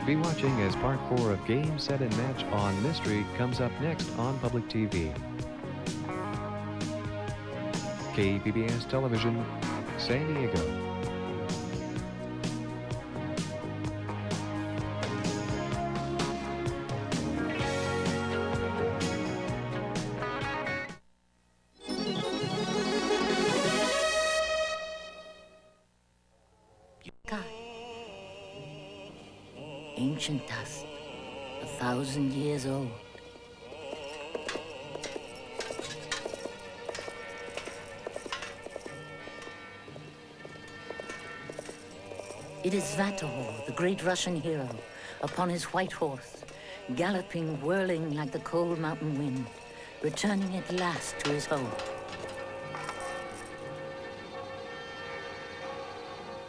Be watching as part 4 of Game, Set, and Match on Mystery comes up next on Public TV. KPBS Television, San Diego. Ancient dust, 1,000 years old. It is Svatahor, the great Russian hero, upon his white horse, galloping, whirling like the cold mountain wind, returning at last to his home.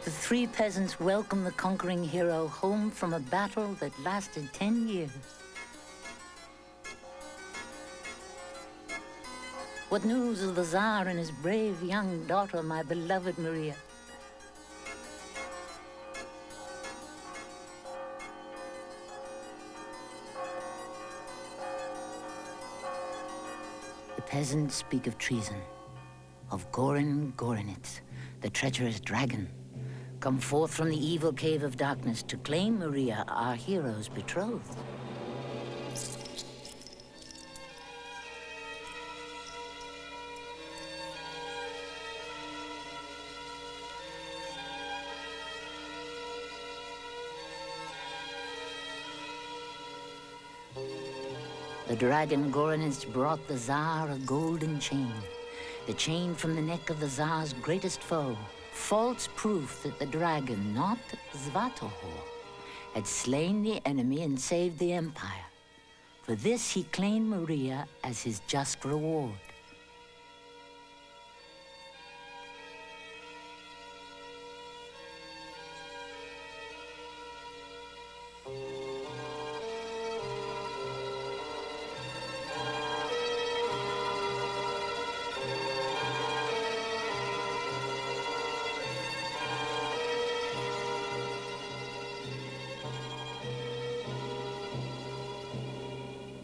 The three peasants welcome the conquering hero home from a battle that lasted 10 years. What news of the Tsar and his brave young daughter, my beloved Maria? The peasants speak of treason, of Gorin Gorinitz, the treacherous dragon, come forth from the evil cave of darkness to claim Maria, our hero's betrothed. The dragon Gorinitz brought the Tsar a golden chain, the chain from the neck of the Tsar's greatest foe, false proof that the dragon, not Svatahor, had slain the enemy and saved the empire. For this he claimed Maria as his just reward.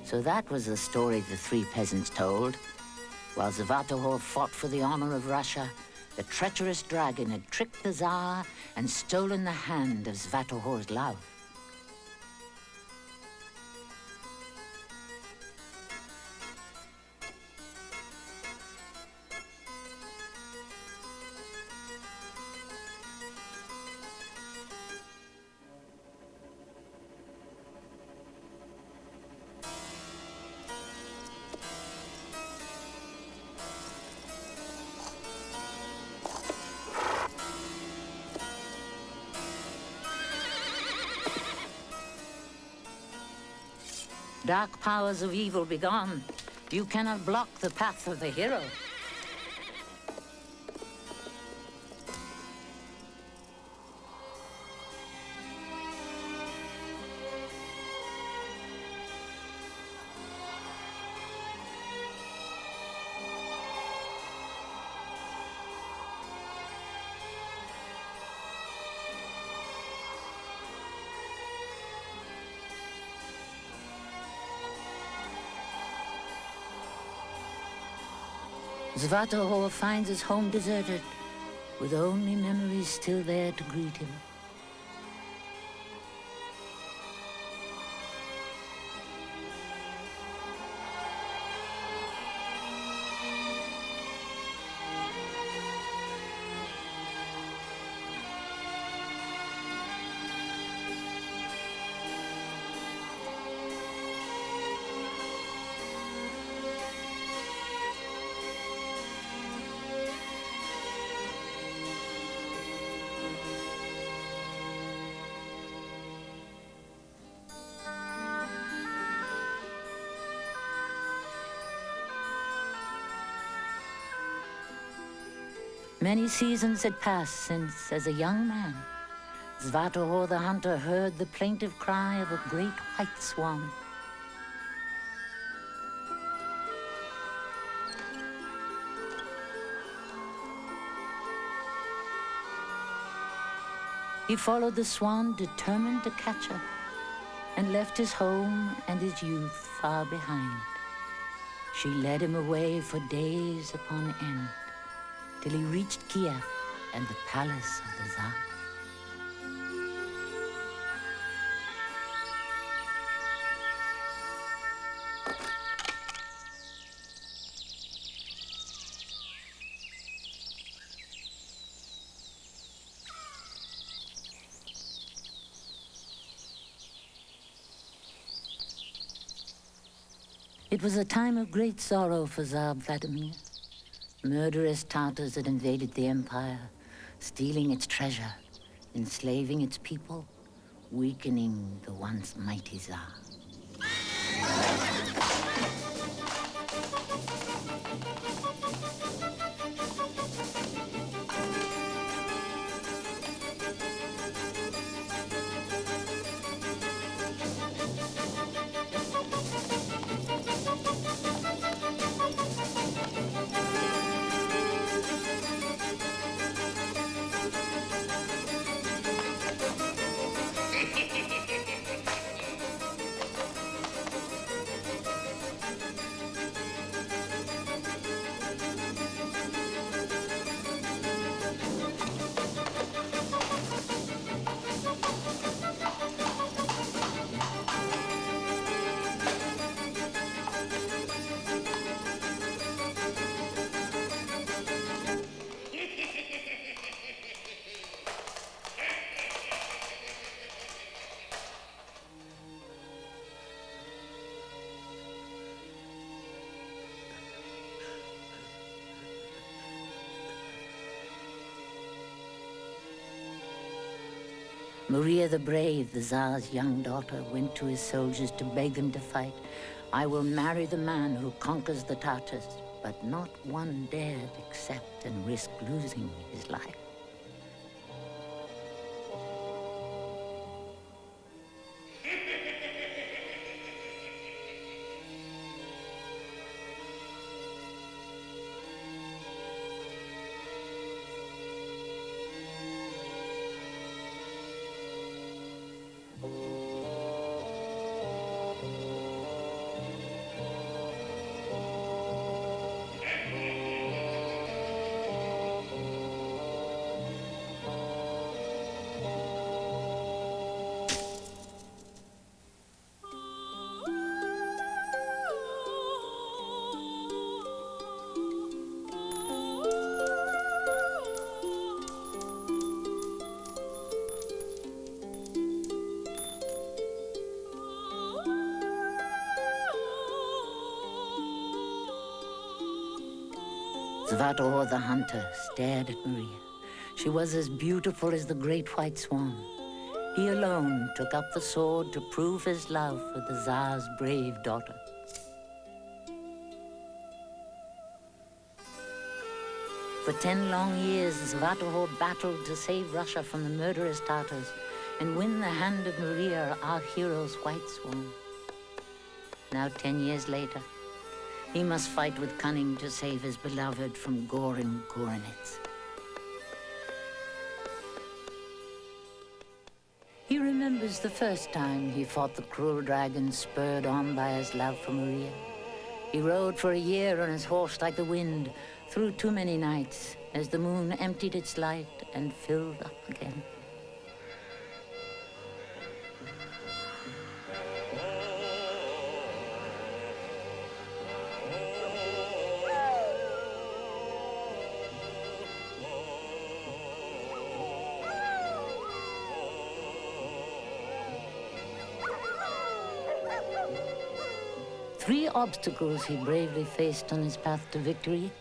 So that was the story the three peasants told. While Svatahor fought for the honor of Russia, the treacherous dragon had tricked the Tsar and stolen the hand of Svatahor's love. Dark powers of evil be gone. You cannot block the path of the hero. Svatahor finds his home deserted, with only memories still there to greet him. Many seasons had passed since, as a young man, Svatahor the hunter heard the plaintive cry of a great white swan. He followed the swan, determined to catch her, and left his home and his youth far behind. She led him away for days upon end, till he reached Kiev and the palace of the Tsar. It was a time of great sorrow for Tsar Vladimir. Murderous Tartars had invaded the empire, stealing its treasure, enslaving its people, weakening the once mighty Tsar. Maria the Brave, the Tsar's young daughter, went to his soldiers to beg them to fight. I will marry the man who conquers the Tartars, but not one dared accept and risk losing his life. Svatohor the hunter stared at Maria. She was as beautiful as the great white swan. He alone took up the sword to prove his love for the Tsar's brave daughter. For 10 long years, Svatohor battled to save Russia from the murderous Tartars and win the hand of Maria, our hero's white swan. Now, 10 years later, he must fight with cunning to save his beloved from Goran Goranets. He remembers the first time he fought the cruel dragon, spurred on by his love for Maria. He rode for a year on his horse like the wind, through too many nights, as the moon emptied its light and filled up again. Three obstacles he bravely faced on his path to victory.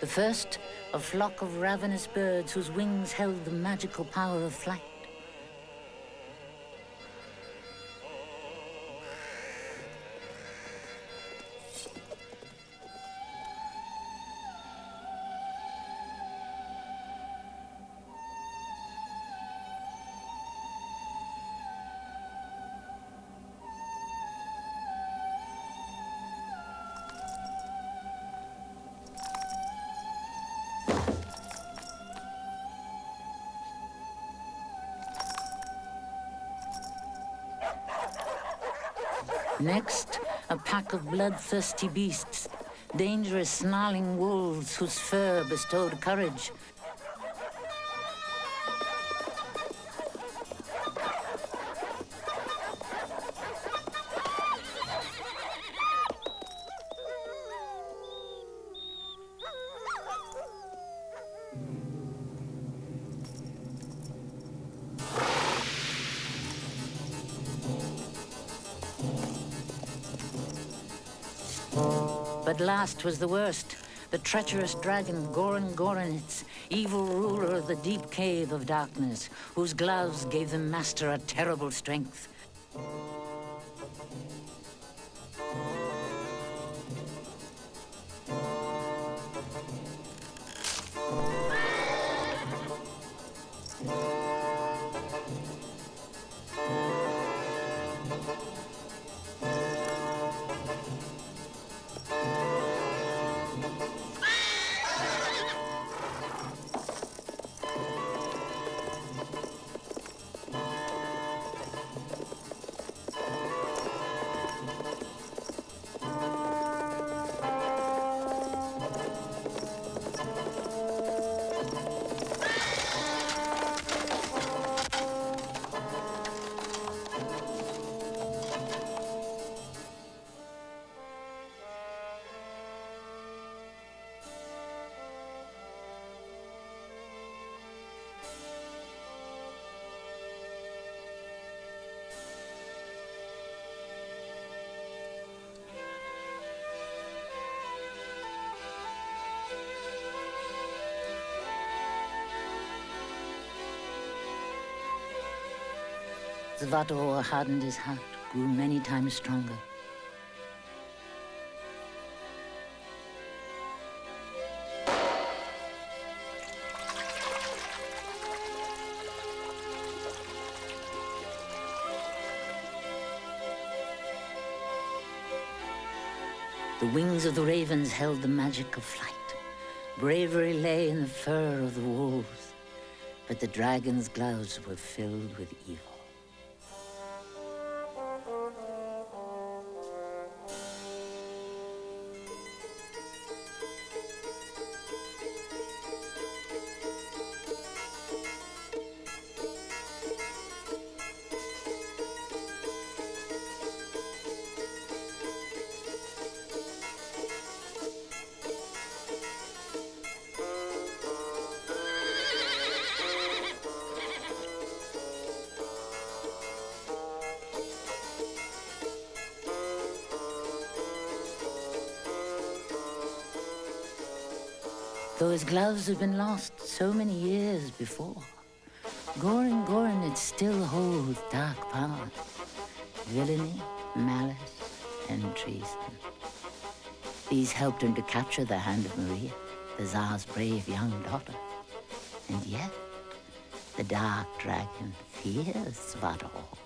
The first, a flock of ravenous birds whose wings held the magical power of flight. Next, a pack of bloodthirsty beasts, dangerous snarling wolves whose fur bestowed courage. But last was the worst. The treacherous dragon Goran Goranitz, evil ruler of the deep cave of darkness, whose gloves gave the master a terrible strength. Svartalfur hardened his heart, grew many times stronger. The wings of the ravens held the magic of flight. Bravery lay in the fur of the wolves, but the dragon's gloves were filled with evil. Though his gloves had been lost so many years before, Goran Goranitz still holds dark powers. Villainy, malice, and treason. These helped him to capture the hand of Maria, the Tsar's brave young daughter. And yet, the dark dragon fears Svartalfur.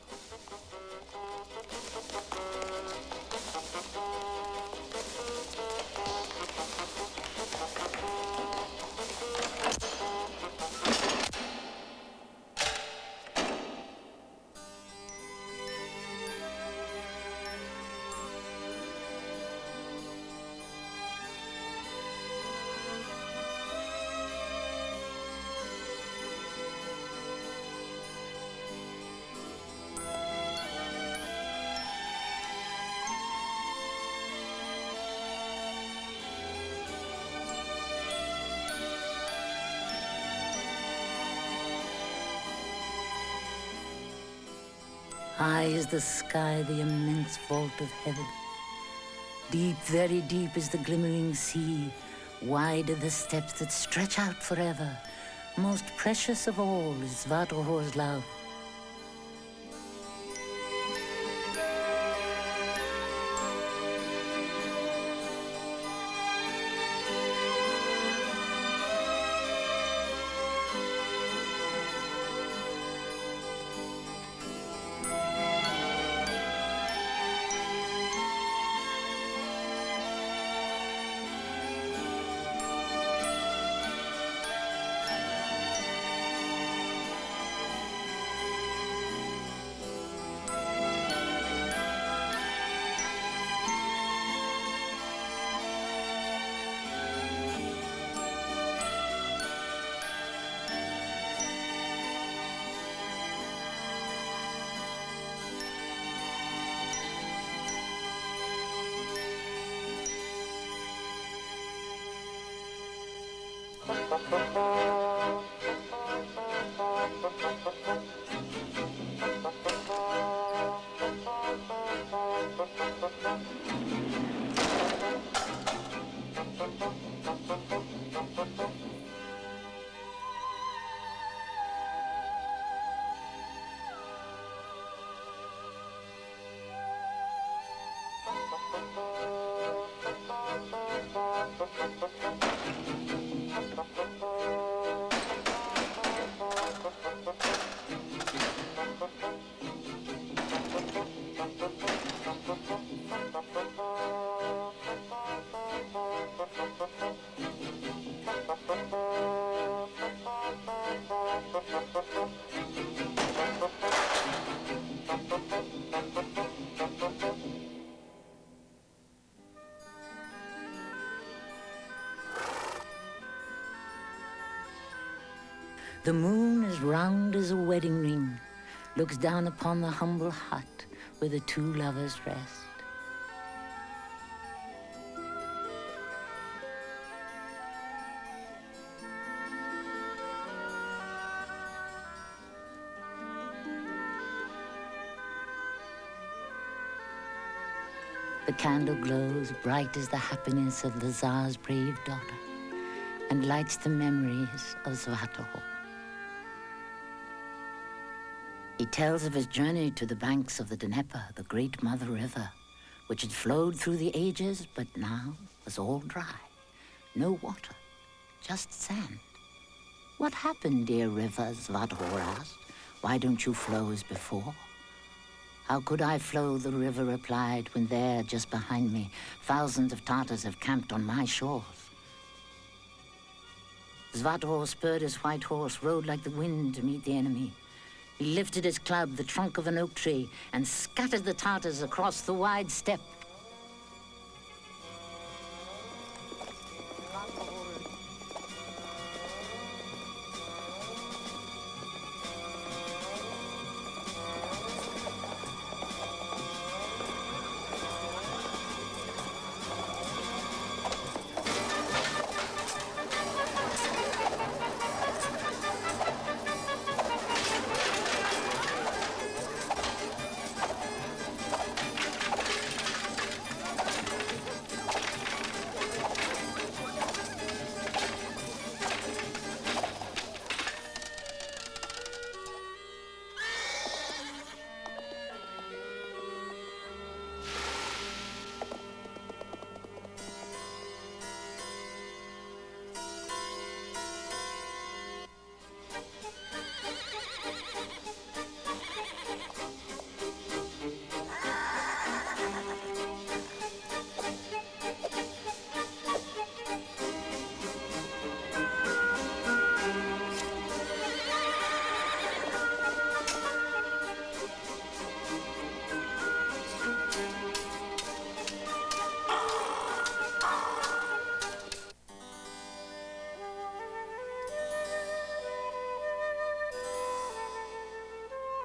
High is the sky, the immense vault of heaven. Deep, very deep is the glimmering sea. Wide are the steps that stretch out forever. Most precious of all is Svartalfur's love. The moon, as round as a wedding ring, looks down upon the humble hut where the two lovers rest. The candle glows bright as the happiness of the Tsar's brave daughter and lights the memories of Svatohor. He tells of his journey to the banks of the Dnieper, the great mother river, which had flowed through the ages, but now was all dry. No water, just sand. What happened, dear river? Svatohor asked. Why don't you flow as before? How could I flow, the river replied, when there, just behind me, thousands of Tartars have camped on my shores. Svatohor spurred his white horse, rode like the wind to meet the enemy. He lifted his club, the trunk of an oak tree, and scattered the Tartars across the wide steppe.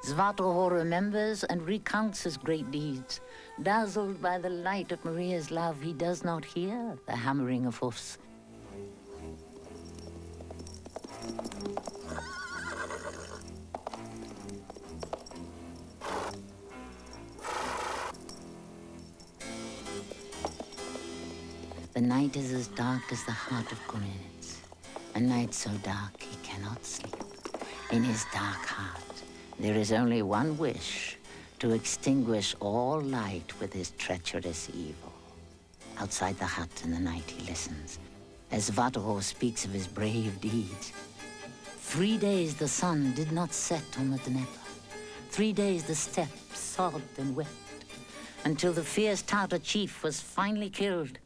Svatohor remembers and recounts his great deeds. Dazzled by the light of Maria's love, he does not hear the hammering of hoofs. The night is as dark as the heart of Gorinets, a night so dark he cannot sleep. In his dark heart, there is only one wish, to extinguish all light with his treacherous evil. Outside the hut in the night he listens, as Svatohor speaks of his brave deeds. 3 days the sun did not set on the Dnieper. 3 days the steppe sobbed and wept, until the fierce Tartar chief was finally killed.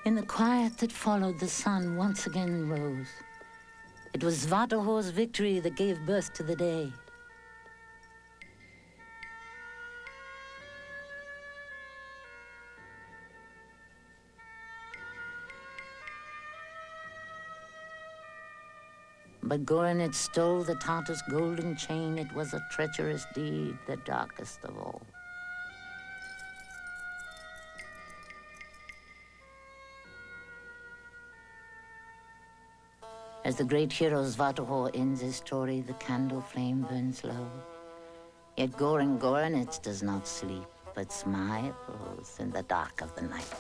In the quiet that followed, the sun once again rose. It was Svatohor's victory that gave birth to the day. But Goranich stole the Tartar's golden chain. It was a treacherous deed, the darkest of all. As the great hero Svatahor ends his story, the candle flame burns low. Yet Goran Goranich does not sleep, but smiles in the dark of the night.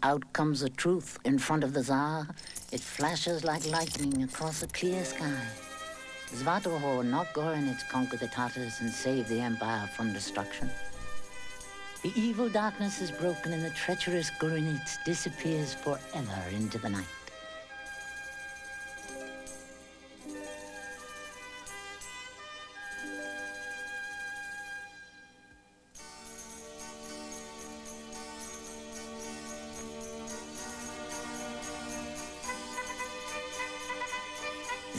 Out comes the truth in front of the Tsar. It flashes like lightning across a clear sky. Svatahor, not Goranich, conquered the Tartars and saved the empire from destruction. The evil darkness is broken and the treacherous Goranich disappears forever into the night.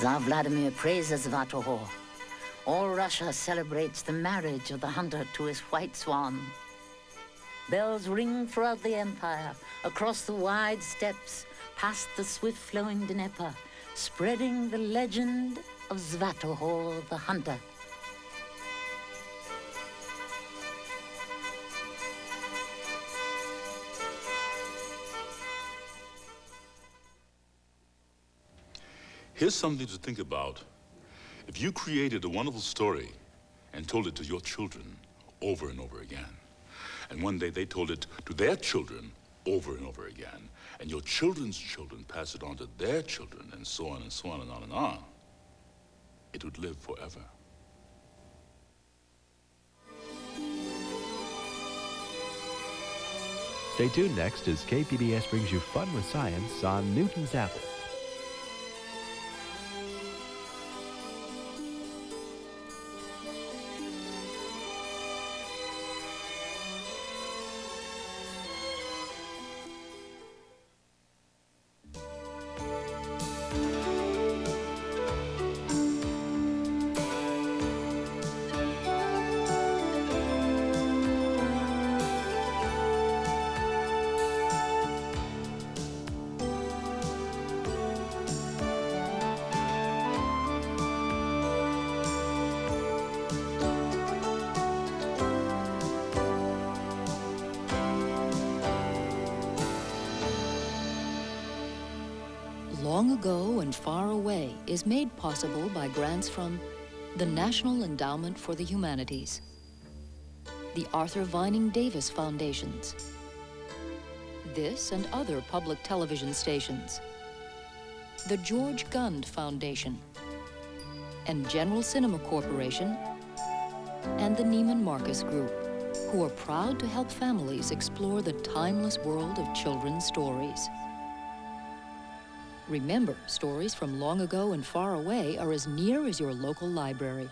Tsar Vladimir praises Svatahor. All Russia celebrates the marriage of the hunter to his white swan. Bells ring throughout the empire, across the wide steppes, past the swift-flowing Dnieper, spreading the legend of Svatahor the hunter. Here's something to think about. If you created a wonderful story and told it to your children over and over again, and one day they told it to their children over and over again, and your children's children pass it on to their children, and so on and so on and on and on, it would live forever. Stay tuned next as KPBS brings you Fun with Science on Newton's Apple. Long Ago and Far Away is made possible by grants from the National Endowment for the Humanities, the Arthur Vining Davis Foundations, this and other public television stations, the George Gund Foundation, and General Cinema Corporation, and the Neiman Marcus Group, who are proud to help families explore the timeless world of children's stories. Remember, stories from long ago and far away are as near as your local library.